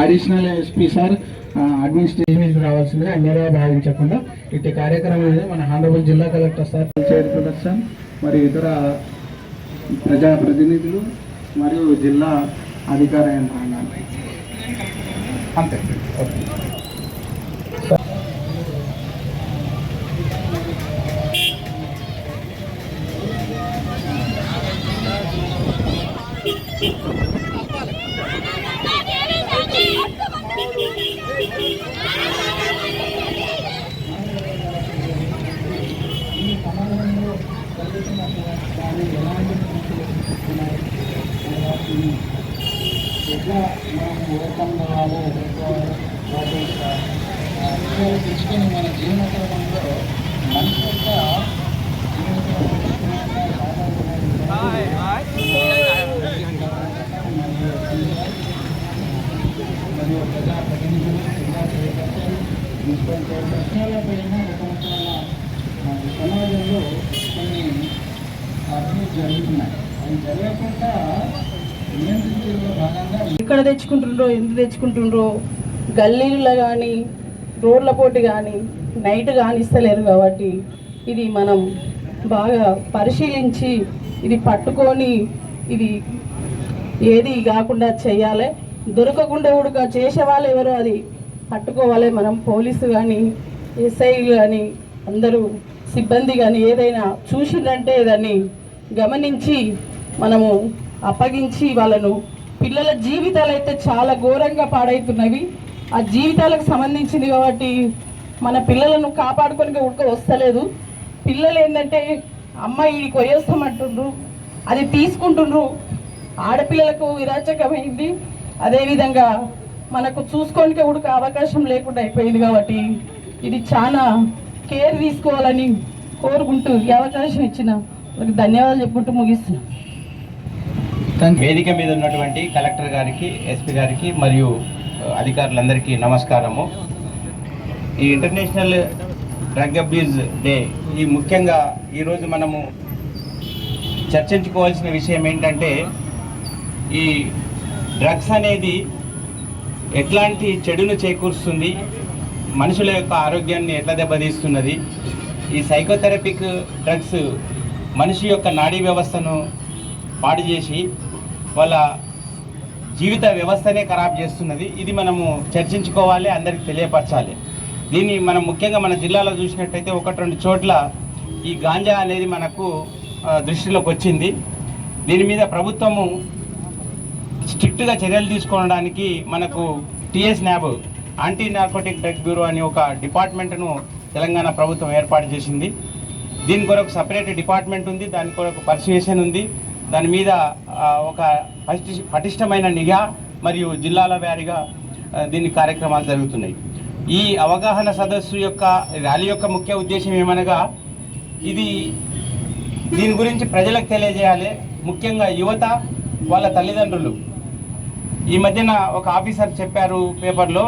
Additional SP sir administration రావాల్సిందిగా అన్యాయంగా భావించకుండా ఇటు కార్యక్రమం అనేది మన హానరబుల్ జిల్లా కలెక్టర్ సార్ చైర్పర్సన్ మరియు ఇతర ప్రజాప్రతినిధులు మరియు జిల్లా అధికార యంత్రాంగాన్ని అంతే. ఎట్లా మనం ఓపెన్ కావాలి తెచ్చుకొని మన జీవన క్రమంలో మనిషి యొక్క మరియు ప్రజాప్రతినిధులు మున్సిపల్ చైర్పర్సన్లపైన సమాజంలో కొన్ని అభివృద్ధి జరుగుతున్నాయి. అవి జరగకుండా ఎక్కడ తెచ్చుకుంటుండ్రో ఎందుకు తెచ్చుకుంటుండ్రో గల్లీల్లో కానీ రోడ్ల పోటీ కానీ నైట్ కానీ ఇస్తలేరు. కాబట్టి ఇది మనం బాగా పరిశీలించి ఇది పట్టుకొని ఇది ఏది కాకుండా చేయాలి. దొరకకుండా కూడా చేసే వాళ్ళు ఎవరో అది పట్టుకోవాలి. మనం పోలీసు కానీ ఎస్ఐ కానీ అందరూ సిబ్బంది కానీ ఏదైనా చూసిందంటే దాన్ని గమనించి మనము అప్పగించి వాళ్ళను పిల్లల జీవితాలు అయితే చాలా ఘోరంగా పాడవుతున్నవి. ఆ జీవితాలకు సంబంధించింది కాబట్టి మన పిల్లలను కాపాడుకొని ఉడక వస్తలేదు. పిల్లలు ఏంటంటే అమ్మ ఈడికి పోయేస్తామంటుండ్రు, అది తీసుకుంటుండ్రు. ఆడపిల్లలకు విరాచకమైంది. అదేవిధంగా మనకు చూసుకోనికే ఉడక అవకాశం లేకుండా అయిపోయింది. కాబట్టి ఇది చాలా కేర్ తీసుకోవాలని కోరుకుంటూ ఈ అవకాశం ఇచ్చిన ధన్యవాదాలు చెప్పుకుంటూ ముగిస్తున్నాం. వేదిక మీద ఉన్నటువంటి కలెక్టర్ గారికి, ఎస్పీ గారికి మరియు అధికారులందరికీ నమస్కారము. ఈ ఇంటర్నేషనల్ డ్రగ్ అబ్యూజ్ డే ఈ ముఖ్యంగా ఈరోజు మనము చర్చించుకోవాల్సిన విషయం ఏంటంటే ఈ డ్రగ్స్ అనేది ఎట్లాంటి చెడును చేకూరుస్తుంది, మనుషుల యొక్క ఆరోగ్యాన్ని ఎట్లా దెబ్బతీస్తున్నది. ఈ సైకోథెరపిక్ డ్రగ్స్ మనిషి యొక్క నాడీ వ్యవస్థను పాడు చేసి వాళ్ళ జీవిత వ్యవస్థనే ఖరాబ్ చేస్తున్నది. ఇది మనము చర్చించుకోవాలి, అందరికి తెలియపరచాలి. దీన్ని మనం ముఖ్యంగా మన జిల్లాలో చూసినట్టయితే 1-2 చోట్ల ఈ గాంజా అనేది మనకు దృష్టిలోకి వచ్చింది. దీని మీద ప్రభుత్వము స్ట్రిక్ట్గా చర్యలు తీసుకోవడానికి మనకు TS NAB anti narcotic drug bureau అని ఒక డిపార్ట్మెంట్ను తెలంగాణ ప్రభుత్వం ఏర్పాటు చేసింది. దీని కొరకు సపరేట్ డిపార్ట్మెంట్ ఉంది, దాని కొరకు పర్సువేషన్ ఉంది. దాని మీద ఒక పటిష్టమైన నిఘా మరియు జిల్లాల వారీగా దీని కార్యక్రమాలు జరుగుతున్నాయి. ఈ అవగాహన సదస్సు యొక్క ర్యాలీ యొక్క ముఖ్య ఉద్దేశం ఏమనగా దీని గురించి ప్రజలకు తెలియజేయాలి. ముఖ్యంగా యువత, వాళ్ళ తల్లిదండ్రులు. ఈ మధ్యన ఒక ఆఫీసర్ చెప్పారు పేపర్లో,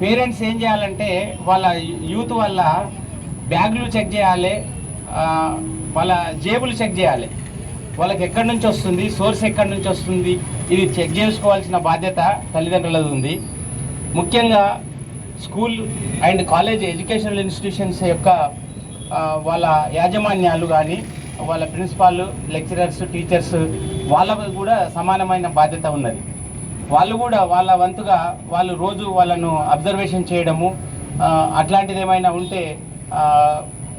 పేరెంట్స్ ఏం చేయాలంటే వాళ్ళ యూత్ వాళ్ళ బ్యాగులు చెక్ చేయాలి, వాళ్ళ జేబులు చెక్ చేయాలి. వాళ్ళకి ఎక్కడి నుంచి వస్తుంది, సోర్స్ ఎక్కడి నుంచి వస్తుంది, ఇది చెక్ చేసుకోవాల్సిన బాధ్యత తల్లిదండ్రులది ఉంది. ముఖ్యంగా school and college educational institutions యొక్క వాళ్ళ యాజమాన్యాలు కానీ వాళ్ళ ప్రిన్సిపాల్, లెక్చరర్స్, టీచర్స్ వాళ్ళకు కూడా సమానమైన బాధ్యత ఉన్నది. వాళ్ళు కూడా వాళ్ళ వంతుగా వాళ్ళు రోజు వాళ్ళను అబ్జర్వేషన్ చేయడము, అట్లాంటిది ఏమైనా ఉంటే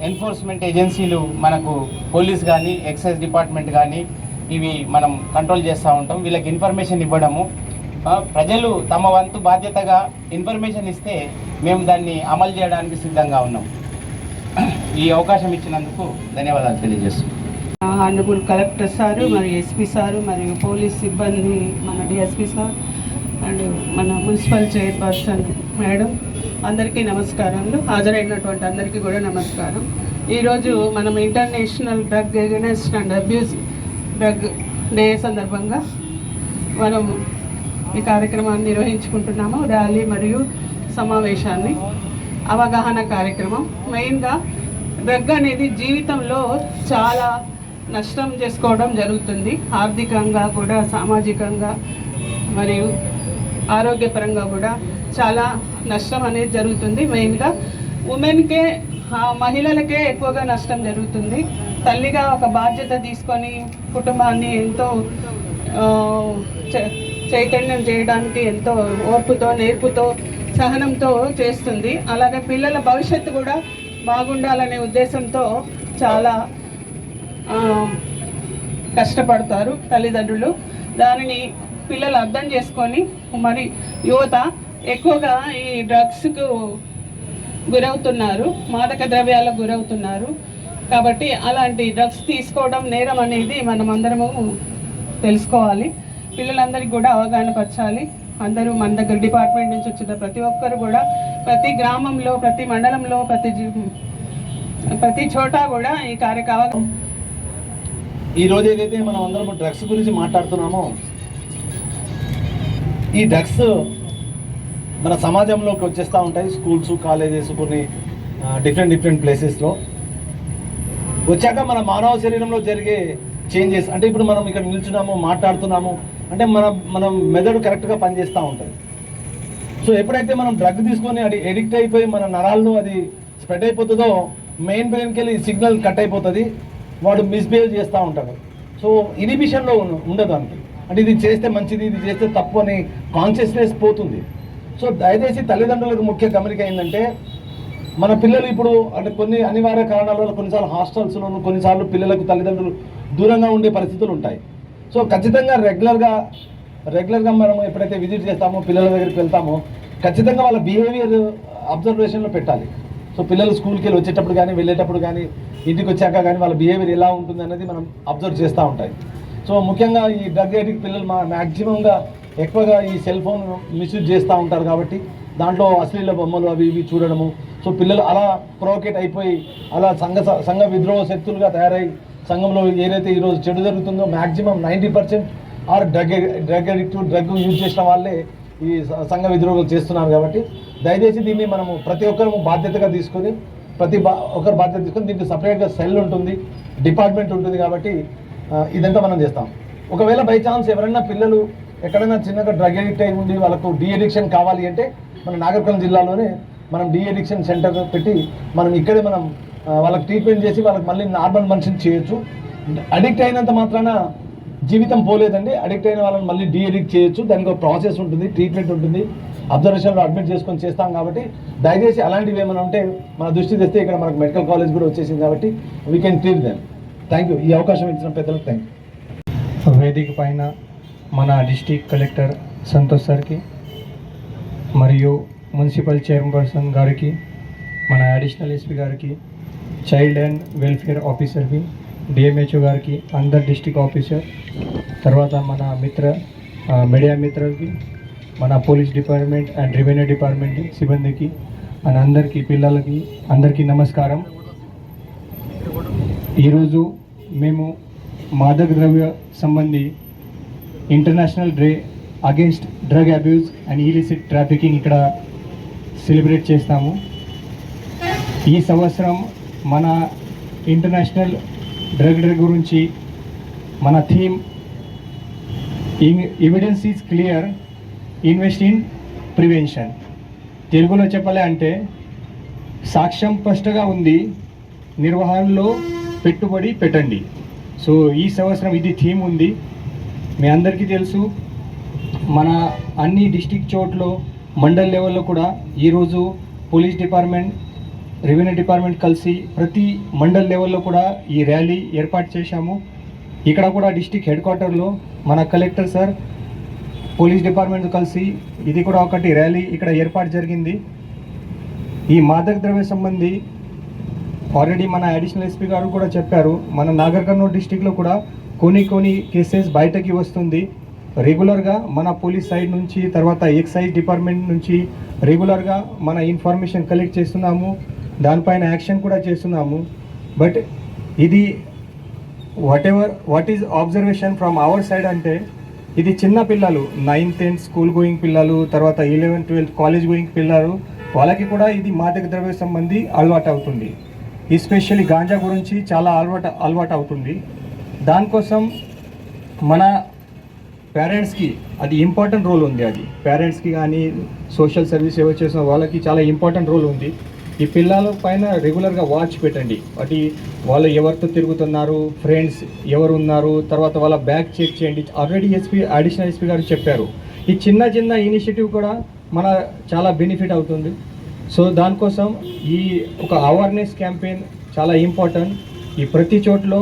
ఎన్ఫోర్స్మెంట్ ఏజెన్సీలు మనకు పోలీస్ కానీ ఎక్సైజ్ డిపార్ట్మెంట్ కానీ ఇవి మనం కంట్రోల్ చేస్తూ ఉంటాం. వీళ్ళకి ఇన్ఫర్మేషన్ ఇవ్వడము, ప్రజలు తమ వంతు బాధ్యతగా ఇన్ఫర్మేషన్ ఇస్తే మేము దాన్ని అమలు చేయడానికి సిద్ధంగా ఉన్నాం. ఈ అవకాశం ఇచ్చినందుకు ధన్యవాదాలు తెలియజేస్తున్నాం. ఆనరబుల్ కలెక్టర్ సారు, మరియు ఎస్పీ సారు, మరియు పోలీస్ సిబ్బంది, మన డిఎస్పీ సార్ అండ్ మన మున్సిపల్ చైర్పర్సన్ మేడం, అందరికీ నమస్కారాలు. హాజరైనటువంటి అందరికీ కూడా నమస్కారం. ఈరోజు మనం international drug against and abuse drug day సందర్భంగా మనం ఈ కార్యక్రమాన్ని నిర్వహించుకుంటున్నాము. ర్యాలీ మరియు సమావేశాన్ని, అవగాహన కార్యక్రమం. మెయిన్గా డ్రగ్ అనేది జీవితంలో చాలా నష్టం చేసుకోవడం జరుగుతుంది, ఆర్థికంగా కూడా, సామాజికంగా మరియు ఆరోగ్యపరంగా కూడా చాలా నష్టం అనేది జరుగుతుంది. మెయిన్గా ఉమెన్కే, మహిళలకే ఎక్కువగా నష్టం జరుగుతుంది. తల్లిగా ఒక బాధ్యత తీసుకొని కుటుంబాన్ని ఎంతో చైతన్యం చేయడానికి ఎంతో ఓర్పుతో, నేర్పుతో, సహనంతో చేస్తుంది. అలాగే పిల్లల భవిష్యత్తు కూడా బాగుండాలనే ఉద్దేశంతో చాలా కష్టపడతారు తల్లిదండ్రులు. దానిని పిల్లలు అర్థం చేసుకొని మరి యువత ఎక్కువగా ఈ డ్రగ్స్కు గురవుతున్నారు, మాదక ద్రవ్యాలకు గురవుతున్నారు. కాబట్టి అలాంటి డ్రగ్స్ తీసుకోవడం నేరం అనేది మనం అందరము తెలుసుకోవాలి. పిల్లలందరికీ కూడా అవగాహన పరచాలి. అందరూ మన దగ్గర డిపార్ట్మెంట్ నుంచి వచ్చిన ప్రతి ఒక్కరు కూడా ప్రతి గ్రామంలో, ప్రతి మండలంలో, ప్రతి చోట కూడా ఈ కార్యక్రమం. ఈరోజు ఏదైతే మనం అందరం డ్రగ్స్ గురించి మాట్లాడుతున్నామో, ఈ డ్రగ్స్ మన సమాజంలోకి వచ్చేస్తూ ఉంటాయి. స్కూల్స్, కాలేజెస్, కొన్ని డిఫరెంట్ ప్లేసెస్లో వచ్చాక మన మానవ శరీరంలో జరిగే చేంజెస్ అంటే ఇప్పుడు మనం ఇక్కడ నిల్చున్నాము, మాట్లాడుతున్నాము అంటే మనం మెదడు కరెక్ట్గా పనిచేస్తూ ఉంటుంది. సో ఎప్పుడైతే మనం డ్రగ్ తీసుకొని అది ఎడిక్ట్ అయిపోయి మన నరాలను అది స్ప్రెడ్ అయిపోతుందో మెయిన్ బ్రెయిన్కి వెళ్ళి సిగ్నల్ కట్ అయిపోతుంది, వాడు మిస్బిహేవ్ చేస్తూ ఉంటాడు. సో ఇనిబిషన్లో ఉండదు దానికి, అంటే ఇది చేస్తే మంచిది, ఇది చేస్తే తప్పు అని కాన్షియస్నెస్ పోతుంది. సో దయచేసి తల్లిదండ్రులకు ముఖ్య గమనిక ఏంటంటే, మన పిల్లలు ఇప్పుడు అంటే కొన్ని అనివార్య కారణాల వల్ల కొన్నిసార్లు హాస్టల్స్లోను, కొన్నిసార్లు పిల్లలకు తల్లిదండ్రులు దూరంగా ఉండే పరిస్థితులు ఉంటాయి. సో ఖచ్చితంగా రెగ్యులర్గా మనం ఎప్పుడైతే విజిట్ చేస్తామో, పిల్లల దగ్గరికి వెళ్తామో, ఖచ్చితంగా వాళ్ళ బిహేవియర్ అబ్జర్వేషన్లో పెట్టాలి. సో పిల్లలు స్కూల్కి వెళ్ళి వచ్చేటప్పుడు కానీ, వెళ్ళేటప్పుడు కానీ, ఇంటికి వచ్చాక కానీ వాళ్ళ బిహేవియర్ ఎలా ఉంటుంది అనేది మనం అబ్జర్వ్ చేస్తూ ఉంటాయి. సో ముఖ్యంగా ఈ డ్రగ్ ఎడిక్ట్ పిల్లలు మ్యాక్సిమంగా ఎక్కువగా ఈ సెల్ ఫోన్ మిస్యూజ్ చేస్తూ ఉంటారు. కాబట్టి దాంట్లో అశ్లీల బొమ్మలు అవి ఇవి చూడడము, సో పిల్లలు అలా ప్రొవోకేట్ అయిపోయి అలా సంఘ విద్రోహ శక్తులుగా తయారై సంఘంలో ఏదైతే ఈరోజు చెడు జరుగుతుందో maximum 90% are drug addict, drug use చేసిన వాళ్ళే ఈ సంఘ విద్రోహాలు చేస్తున్నారు. కాబట్టి దయచేసి దీన్ని మనము ప్రతి ఒక్కరు బాధ్యతగా తీసుకొని దీనికి సపరేట్గా సెల్ ఉంటుంది, డిపార్ట్మెంట్ ఉంటుంది. కాబట్టి ఇదంతా మనం చేస్తాం. ఒకవేళ బై ఛాన్స్ ఎవరైనా పిల్లలు ఎక్కడైనా చిన్నగా డ్రగ్ అడిక్ట్ అయి ఉండి వాళ్ళకు డీ అడిక్షన్ కావాలి అంటే మన నాగర్కర్నూలు జిల్లాలోనే మనం డీ అడిక్షన్ సెంటర్ పెట్టి మనం ఇక్కడే మనం వాళ్ళకి ట్రీట్మెంట్ చేసి వాళ్ళకి మళ్ళీ నార్మల్ మనిషిని చేయొచ్చు. అడిక్ట్ అయినంత మాత్రాన జీవితం పోలేదండి. అడిక్ట్ అయిన వాళ్ళని మళ్ళీ డీ అడిక్ట్ చేయొచ్చు. దానికి ఒక ప్రాసెస్ ఉంటుంది, ట్రీట్మెంట్ ఉంటుంది, అబ్జర్వేషన్లో అడ్మిట్ చేసుకొని చేస్తాం. కాబట్టి దయచేసి అలాంటివి ఏమైనా ఉంటే మన దృష్టి తెస్తే ఇక్కడ మనకు మెడికల్ కాలేజ్ కూడా వచ్చేసింది. కాబట్టి we can treat them. Thank you. ఈ అవకాశం ఇచ్చిన పెద్దలకు థ్యాంక్ యూ. వేదిక పైన మన డిస్ట్రిక్ట్ కలెక్టర్ సంతోష్ సార్కి మరియు మున్సిపల్ చైర్పర్సన్ గారికి, మన అడిషనల్ ఎస్పీ గారికి, చైల్డ్ అండ్ వెల్ఫేర్ ఆఫీసర్కి, డిఎంహెచ్ఓ గారికి, అందరు డిస్ట్రిక్ట్ ఆఫీసర్, తర్వాత మన మీడియా మిత్రులకి, మన police department and revenue department సిబ్బందికి అండ్ అందరికీ పిల్లలకి అందరికీ నమస్కారం. ఈరోజు మేము మాదక ద్రవ్య సంబంధి international day against drug abuse and illicit trafficking ఇక్కడ సెలబ్రేట్ చేస్తాము. ఈ సంవత్సరం మన ఇంటర్నేషనల్ డ్రగ్ గురించి మన theme evidence is clear, invest in prevention. తెలుగులో చెప్పాలి అంటే సాక్ష్యం స్పష్టంగా ఉంది, నిర్వహణలో పెట్టుబడి పెట్టండి. సో ఈ సంవత్సరం ఇది థీమ్ ఉంది. మీ అందరికీ తెలుసు, మన అన్ని డిస్ట్రిక్ట్ చోట్ల మండల్ లెవెల్లో కూడా ఈరోజు పోలీస్ డిపార్ట్మెంట్, రెవెన్యూ డిపార్ట్మెంట్ కలిసి ప్రతి మండల్ లెవెల్లో కూడా ఈ ర్యాలీ ఏర్పాటు చేశాము. ఇక్కడ కూడా డిస్ట్రిక్ట్ హెడ్ క్వార్టర్లో మన కలెక్టర్ సార్, పోలీస్ డిపార్ట్మెంట్ కలిసి ఇది కూడా ఒకటి ర్యాలీ ఇక్కడ ఏర్పాటు జరిగింది. ఈ మాదక ద్రవ్య సంబంధి ఆల్రెడీ మన అడిషనల్ ఎస్పీ గారు కూడా చెప్పారు, మన నాగర్ కర్నూలు డిస్ట్రిక్ట్లో కూడా కొన్ని కేసెస్ బయటకి వస్తుంది. రెగ్యులర్గా మన పోలీస్ సైడ్ నుంచి, తర్వాత ఎక్సైజ్ డిపార్ట్మెంట్ నుంచి రెగ్యులర్గా మన ఇన్ఫర్మేషన్ కలెక్ట్ చేస్తున్నాము, దానిపైన యాక్షన్ కూడా చేస్తున్నాము. బట్ ఇది what is observation from our side అంటే, ఇది చిన్న పిల్లలు 9th, 10th స్కూల్ గోయింగ్ పిల్లలు, తర్వాత 11th, 12th కాలేజ్ గోయింగ్ పిల్లలు, వాళ్ళకి కూడా ఇది మాదక ద్రవ్య సంబంధి అలవాటు అవుతుంది. ఎస్పెషల్లీ గాంజా గురించి చాలా అలవాటు అవుతుంది. దానికోసం మన పేరెంట్స్కి అది ఇంపార్టెంట్ రోల్ ఉంది. అది పేరెంట్స్కి కానీ సోషల్ సర్వీస్ ఎవరు చేసిన వాళ్ళకి చాలా ఇంపార్టెంట్ రోల్ ఉంది. ఈ పిల్లల పైన రెగ్యులర్గా వాచ్ పెట్టండి. వాటి వాళ్ళు ఎవరితో తిరుగుతున్నారు, ఫ్రెండ్స్ ఎవరు ఉన్నారు, తర్వాత వాళ్ళ బ్యాగ్ చెక్ చేయండి. ఆల్రెడీ అడిషనల్ ఎస్పీ గారు చెప్పారు. ఈ చిన్న చిన్న ఇనిషియేటివ్ కూడా మన చాలా బెనిఫిట్ అవుతుంది. సో దానికోసం ఈ ఒక అవేర్నెస్ క్యాంపెయిన్ చాలా ఇంపార్టెంట్. ఈ ప్రతి చోట్లో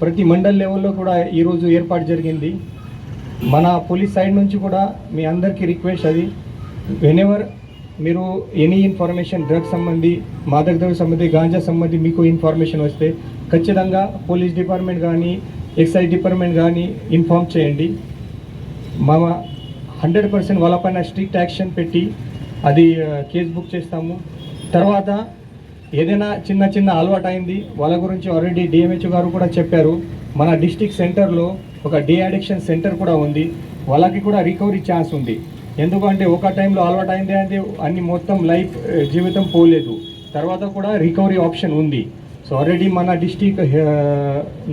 ప్రతి మండల్ లెవెల్లో కూడా ఈరోజు ఏర్పాటు జరిగింది. మన పోలీస్ సైడ్ నుంచి కూడా మీ అందరికీ రిక్వెస్ట్ అది, వెనెవర్ మీరు ఎనీ ఇన్ఫర్మేషన్ డ్రగ్స్ సంబంధి, మాదక ద్రవ్య సంబంధి, గాంజా సంబంధి మీకు ఇన్ఫర్మేషన్ వస్తే ఖచ్చితంగా పోలీస్ డిపార్ట్మెంట్ కానీ ఎక్సైజ్ డిపార్ట్మెంట్ కానీ ఇన్ఫార్మ్ చేయండి. మా 100% వాళ్ళపైన స్ట్రిక్ట్ యాక్షన్ పెట్టి అది కేసు బుక్ చేస్తాము. తర్వాత ఏదైనా చిన్న చిన్న అలవాటు అయింది వాళ్ళ గురించి ఆల్రెడీ డిఎంహెచ్ గారు కూడా చెప్పారు. మన డిస్ట్రిక్ట్ సెంటర్లో ఒక డి అడిక్షన్ సెంటర్ కూడా ఉంది. వాళ్ళకి కూడా రికవరీ ఛాన్స్ ఉంది. ఎందుకంటే ఒక టైంలో అలవాటు అయింది అంటే అన్ని మొత్తం లైఫ్ జీవితం పోలేదు, తర్వాత కూడా రికవరీ ఆప్షన్ ఉంది. సో ఆల్రెడీ మన డిస్ట్రిక్ట్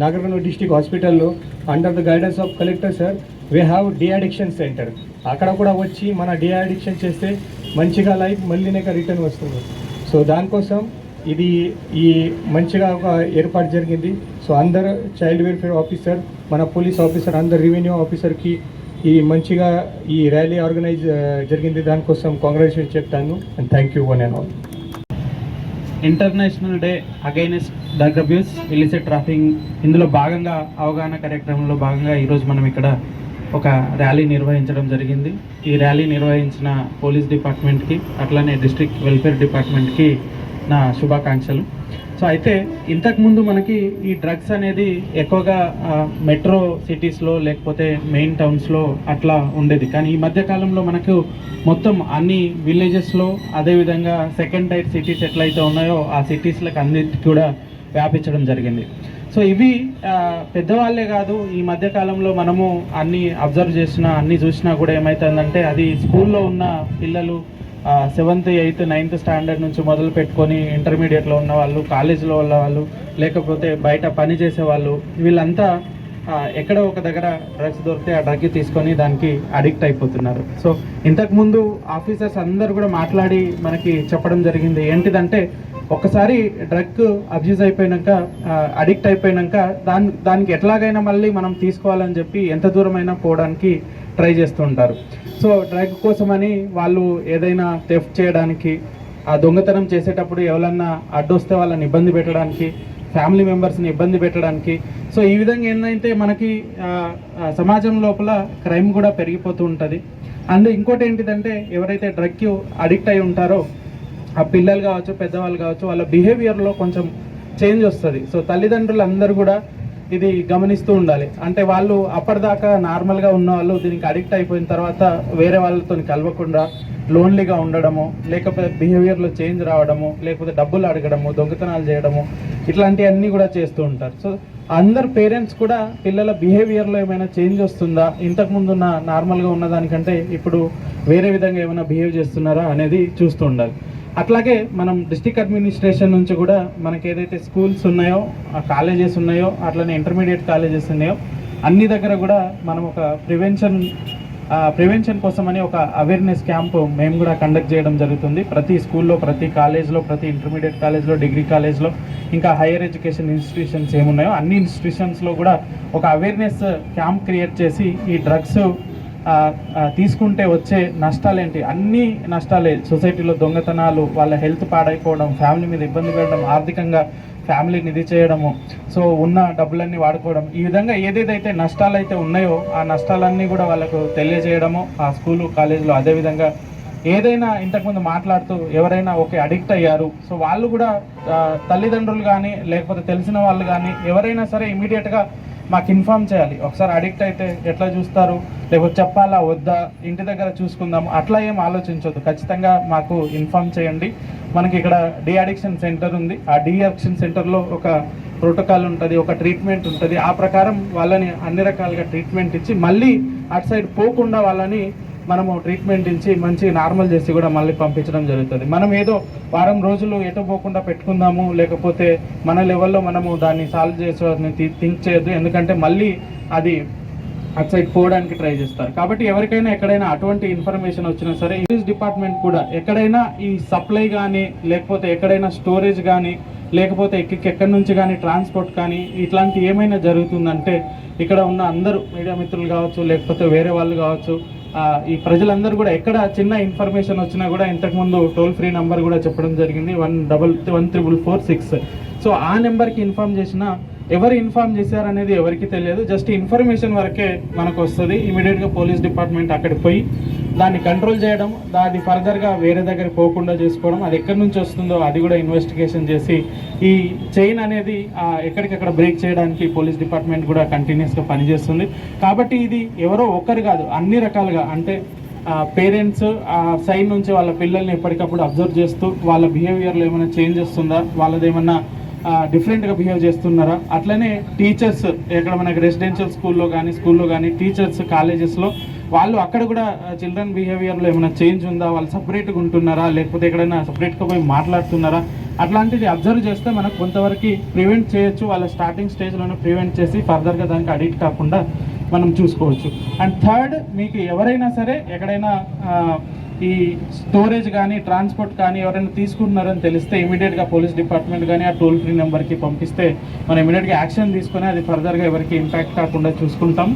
నాగర్కర్నూల్ డిస్ట్రిక్ట్ హాస్పిటల్లో under the guidance of collector sir we have de addiction centre. అక్కడ కూడా వచ్చి మన డి అడిక్షన్ చేస్తే మంచిగా లైఫ్ మళ్ళీనే రిటర్న్ వస్తుంది. సో దానికోసం ఇది ఈ మంచిగా ఒక ఏర్పాటు జరిగింది. సో అందరు చైల్డ్ వెల్ఫేర్ ఆఫీసర్, మన పోలీస్ ఆఫీసర్, అందరు రెవెన్యూ ఆఫీసర్కి ఈ మంచిగా ఈ ర్యాలీ ఆర్గనైజ్ జరిగింది. దానికోసం కాంగ్రాచులేషన్ చెప్తాను. And thank you one and all. International day against drug abuse, illicit trafficking, ఇందులో భాగంగా అవగాహన కార్యక్రమంలో భాగంగా ఈరోజు మనం ఇక్కడ ఒక ర్యాలీ నిర్వహించడం జరిగింది. ఈ ర్యాలీ నిర్వహించిన పోలీస్ డిపార్ట్మెంట్కి అట్లానే డిస్ట్రిక్ట్ వెల్ఫేర్ డిపార్ట్మెంట్కి నా శుభాకాంక్షలు. సో అయితే ఇంతకుముందు మనకి ఈ డ్రగ్స్ అనేది ఎక్కువగా మెట్రో సిటీస్లో లేకపోతే మెయిన్ టౌన్స్లో అట్లా ఉండేది. కానీ ఈ మధ్యకాలంలో మనకు మొత్తం అన్ని విలేజెస్లో, అదేవిధంగా సెకండ్ టైర్ సిటీస్ ఎట్లయితే ఉన్నాయో ఆ సిటీస్లకు అన్నిటికీ కూడా వ్యాపించడం జరిగింది. సో ఇవి పెద్దవాళ్ళే కాదు, ఈ మధ్యకాలంలో మనము అన్ని అబ్జర్వ్ చేసినా అన్ని చూసినా కూడా ఏమవుతుందంటే అది స్కూల్లో ఉన్న పిల్లలు 7th, 8th, 9th స్టాండర్డ్ నుంచి మొదలు పెట్టుకొని ఇంటర్మీడియట్లో ఉన్న వాళ్ళు, కాలేజీలో ఉన్న వాళ్ళు, లేకపోతే బయట పని చేసే వాళ్ళు, వీళ్ళంతా ఎక్కడో ఒక దగ్గర డ్రగ్స్ దొరికితే ఆ డ్రగ్ తీసుకొని దానికి అడిక్ట్ అయిపోతున్నారు. సో ఇంతకుముందు ఆఫీసర్స్ అందరు కూడా మాట్లాడి మనకి చెప్పడం జరిగింది ఏంటిదంటే, ఒక్కసారి డ్రగ్ అబ్యూజ్ అయిపోయాక, అడిక్ట్ అయిపోయాక దానికి ఎట్లాగైనా మళ్ళీ మనం తీసుకోవాలని చెప్పి ఎంత దూరమైనా పోవడానికి ట్రై చేస్తూ ఉంటారు. సో డ్రగ్ కోసమని వాళ్ళు ఏదైనా థెఫ్ట్ చేయడానికి, ఆ దొంగతనం చేసేటప్పుడు ఎవరన్నా అడ్డొస్తే వాళ్ళని ఇబ్బంది పెట్టడానికి, ఫ్యామిలీ మెంబర్స్ని ఇబ్బంది పెట్టడానికి. సో ఈ విధంగా ఏంటంటే మనకి సమాజం లోపల క్రైమ్ కూడా పెరిగిపోతూ ఉంటుంది. అండ్ ఇంకోటి ఏంటిదంటే, ఎవరైతే డ్రగ్కి అడిక్ట్ అయి ఉంటారో ఆ పిల్లలు కావచ్చు, పెద్దవాళ్ళు కావచ్చు, వాళ్ళ బిహేవియర్లో కొంచెం చేంజ్ వస్తుంది. సో తల్లిదండ్రులు అందరూ కూడా ఇది గమనిస్తూ ఉండాలి. అంటే వాళ్ళు అప్పటిదాకా నార్మల్గా ఉన్న వాళ్ళు దీనికి అడిక్ట్ అయిపోయిన తర్వాత వేరే వాళ్ళతో కలవకుండా లోన్లీగా ఉండడము, లేకపోతే బిహేవియర్లో చేంజ్ రావడము, లేకపోతే డబ్బులు అడగడము, దొంగతనాలు చేయడము, ఇట్లాంటివన్నీ కూడా చేస్తూ ఉంటారు. సో అందరు పేరెంట్స్ కూడా పిల్లల బిహేవియర్లో ఏమైనా చేంజ్ వస్తుందా, ఇంతకుముందు ఉన్న నార్మల్గా ఉన్నదానికంటే ఇప్పుడు వేరే విధంగా ఏమైనా బిహేవ్ చేస్తున్నారా అనేది చూస్తూ ఉండాలి. అట్లాగే మనం డిస్ట్రిక్ట్ అడ్మినిస్ట్రేషన్ నుంచి కూడా మనకి ఏదైతే స్కూల్స్ ఉన్నాయో, కాలేజెస్ ఉన్నాయో, అట్లనే ఇంటర్మీడియట్ కాలేజెస్ ఉన్నాయో అన్ని దగ్గర కూడా మనం ఒక ప్రివెన్షన్ కోసమని ఒక అవేర్నెస్ క్యాంప్ మేము కూడా కండక్ట్ చేయడం జరుగుతుంది. ప్రతి స్కూల్లో, ప్రతి కాలేజ్లో, ప్రతి ఇంటర్మీడియట్ కాలేజ్లో, డిగ్రీ కాలేజ్లో, ఇంకా హైయర్ ఎడ్యుకేషన్ ఇన్స్టిట్యూషన్స్ ఏమున్నాయో అన్ని ఇన్స్టిట్యూషన్స్లో కూడా ఒక అవేర్నెస్ క్యాంప్ క్రియేట్ చేసి ఈ డ్రగ్స్ తీసుకుంటే వచ్చే నష్టాలేంటి, అన్ని నష్టాలే, సొసైటీలో దొంగతనాలు, వాళ్ళ హెల్త్ పాడైపోవడం, ఫ్యామిలీ మీద ఇబ్బంది పెట్టడం, ఆర్థికంగా ఫ్యామిలీని ఇది చేయడము, సో ఉన్న డబ్బులన్నీ వాడుకోవడం, ఈ విధంగా ఏదేదైతే నష్టాలు అయితే ఉన్నాయో ఆ నష్టాలన్నీ కూడా వాళ్ళకు తెలియజేయడము ఆ స్కూలు, కాలేజీలో. అదేవిధంగా ఏదైనా ఇంతకుముందు మాట్లాడుతూ ఎవరైనా అడిక్ట్ అయ్యారు, సో వాళ్ళు కూడా తల్లిదండ్రులు కానీ లేకపోతే తెలిసిన వాళ్ళు కానీ ఎవరైనా సరే ఇమీడియట్గా మాకు ఇన్ఫామ్ చేయాలి. ఒకసారి అడిక్ట్ అయితే ఎట్లా చూస్తారు, లేకపోతే చెప్పాలా వద్దా, ఇంటి దగ్గర చూసుకుందాం, అట్లా ఏం ఆలోచించొద్దు. ఖచ్చితంగా మాకు ఇన్ఫామ్ చేయండి. మనకి ఇక్కడ డి అడిక్షన్ సెంటర్ ఉంది. ఆ డి అడిక్షన్ సెంటర్లో ఒక ప్రోటోకాల్ ఉంటుంది, ఒక ట్రీట్మెంట్ ఉంటుంది. ఆ ప్రకారం వాళ్ళని అన్ని రకాలుగా ట్రీట్మెంట్ ఇచ్చి మళ్ళీ అటు సైడ్ పోకుండా వాళ్ళని మనము ట్రీట్మెంట్ ఇచ్చి మంచి నార్మల్ చేసి కూడా మళ్ళీ పంపించడం జరుగుతుంది. మనం ఏదో వారం రోజులు ఎటు పోకుండా పెట్టుకుందాము, లేకపోతే మన లెవెల్లో మనము దాన్ని సాల్వ్ చేసేది థింక్ చేయొద్దు. ఎందుకంటే మళ్ళీ అది అటు సైడ్ పోవడానికి ట్రై చేస్తారు. కాబట్టి ఎవరికైనా ఎక్కడైనా అటువంటి ఇన్ఫర్మేషన్ వచ్చినా సరే పోలీస్ డిపార్ట్మెంట్ కూడా ఎక్కడైనా ఈ సప్లై కానీ లేకపోతే ఎక్కడైనా స్టోరేజ్ కానీ లేకపోతే ఎక్కడి నుంచి కానీ ట్రాన్స్పోర్ట్ కానీ ఇట్లాంటి ఏమైనా జరుగుతుందంటే ఇక్కడ ఉన్న అందరూ మీడియా మిత్రులు కావచ్చు లేకపోతే వేరే వాళ్ళు కావచ్చు, ఈ ప్రజలందరూ కూడా ఎక్కడ చిన్న ఇన్ఫర్మేషన్ వచ్చినా కూడా ఇంతకుముందు టోల్ ఫ్రీ నెంబర్ కూడా చెప్పడం జరిగింది 14446. సో ఆ నెంబర్కి ఇన్ఫార్మ్ చేసినా ఎవరు ఇన్ఫార్మ్ చేశారనేది ఎవరికి తెలియదు, జస్ట్ ఇన్ఫర్మేషన్ వరకే మనకు వస్తుంది. ఇమీడియట్గా పోలీస్ డిపార్ట్మెంట్ అక్కడికి పోయి దాన్ని కంట్రోల్ చేయడం, దాన్ని ఫర్దర్గా వేరే దగ్గర పోకుండా చేసుకోవడం, అది ఎక్కడి నుంచి వస్తుందో అది కూడా ఇన్వెస్టిగేషన్ చేసి ఈ చైన్ అనేది ఎక్కడికక్కడ బ్రేక్ చేయడానికి పోలీస్ డిపార్ట్మెంట్ కూడా కంటిన్యూస్గా పనిచేస్తుంది. కాబట్టి ఇది ఎవరో ఒక్కరు కాదు, అన్ని రకాలుగా అంటే పేరెంట్స్ సైడ్ నుంచి వాళ్ళ పిల్లల్ని ఎప్పటికప్పుడు అబ్జర్వ్ చేస్తూ వాళ్ళ బిహేవియర్లో ఏమైనా చేంజ్ వస్తుందా, వాళ్ళది ఏమన్నా డిఫరెంట్గా బిహేవ్ చేస్తున్నారా, అట్లనే టీచర్స్ ఎక్కడ మనకి రెసిడెన్షియల్ స్కూల్లో కానీ టీచర్స్ కాలేజెస్లో వాళ్ళు అక్కడ కూడా చిల్డ్రన్ బిహేవియర్లో ఏమైనా చేంజ్ ఉందా, వాళ్ళు సపరేట్గా ఉంటున్నారా లేకపోతే ఎక్కడైనా సపరేట్గా పోయి మాట్లాడుతున్నారా, అట్లాంటిది అబ్జర్వ్ చేస్తే మనకు కొంతవరకు ప్రివెంట్ చేయొచ్చు. వాళ్ళ స్టార్టింగ్ స్టేజ్లోనే ప్రివెంట్ చేసి ఫర్దర్గా దానికి అడిక్ట్ కాకుండా మనం చూసుకోవచ్చు. అండ్ థర్డ్, మీకు ఎవరైనా సరే ఎక్కడైనా ఈ స్టోరేజ్ కానీ ట్రాన్స్పోర్ట్ కానీ ఎవరైనా తీసుకుంటున్నారని తెలిస్తే ఇమీడియట్గా పోలీస్ డిపార్ట్మెంట్ కానీ ఆ టోల్ ఫ్రీ నెంబర్కి పంపిస్తే మనం ఇమీడియట్గా యాక్షన్ తీసుకొని అది ఫర్దర్గా ఎవరికి ఇంపాక్ట్ కాకుండా చూసుకుంటాం.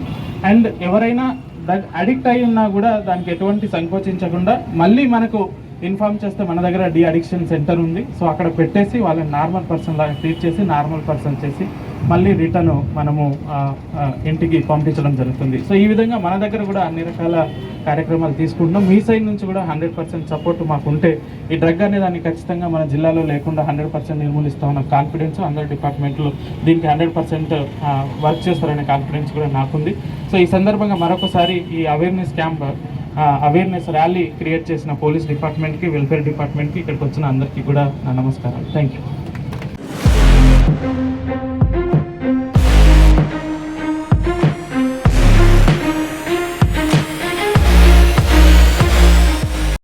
అండ్ ఎవరైనా అడిక్ట్ అయి ఉన్నా కూడా దానికి ఎటువంటి సంకోచించకుండా మళ్ళీ మనకు ఇన్ఫార్మ్ చేస్తే మన దగ్గర డి అడిక్షన్ సెంటర్ ఉంది. సో అక్కడ పెట్టేసి వాళ్ళని నార్మల్ పర్సన్ లాగా ట్రీట్ చేసి నార్మల్ పర్సన్ చేసి మళ్ళీ రిటర్న్ మనము ఇంటికి పంపించడం జరుగుతుంది. సో ఈ విధంగా మన దగ్గర కూడా అన్ని రకాల కార్యక్రమాలు తీసుకుంటున్నాం. మీ సైడ్ నుంచి కూడా 100% సపోర్ట్ మాకు ఉంటే ఈ డ్రగ్ అనే దాన్ని ఖచ్చితంగా మన జిల్లాలో లేకుండా 100% నిర్మూలిస్తామన్న కాన్ఫిడెన్స్ అందరు డిపార్ట్మెంట్లు దీనికి 100% వర్క్ చేస్తారనే కాన్ఫిడెన్స్ కూడా నాకుంది. సో ఈ సందర్భంగా మరొకసారి ఈ అవేర్నెస్ ర్యాలీ క్రియేట్ చేసిన పోలీస్ డిపార్ట్మెంట్కి, వెల్ఫేర్ డిపార్ట్మెంట్కి, ఇక్కడికి వచ్చిన అందరికీ కూడా నా నమస్కారాలు. Thank you.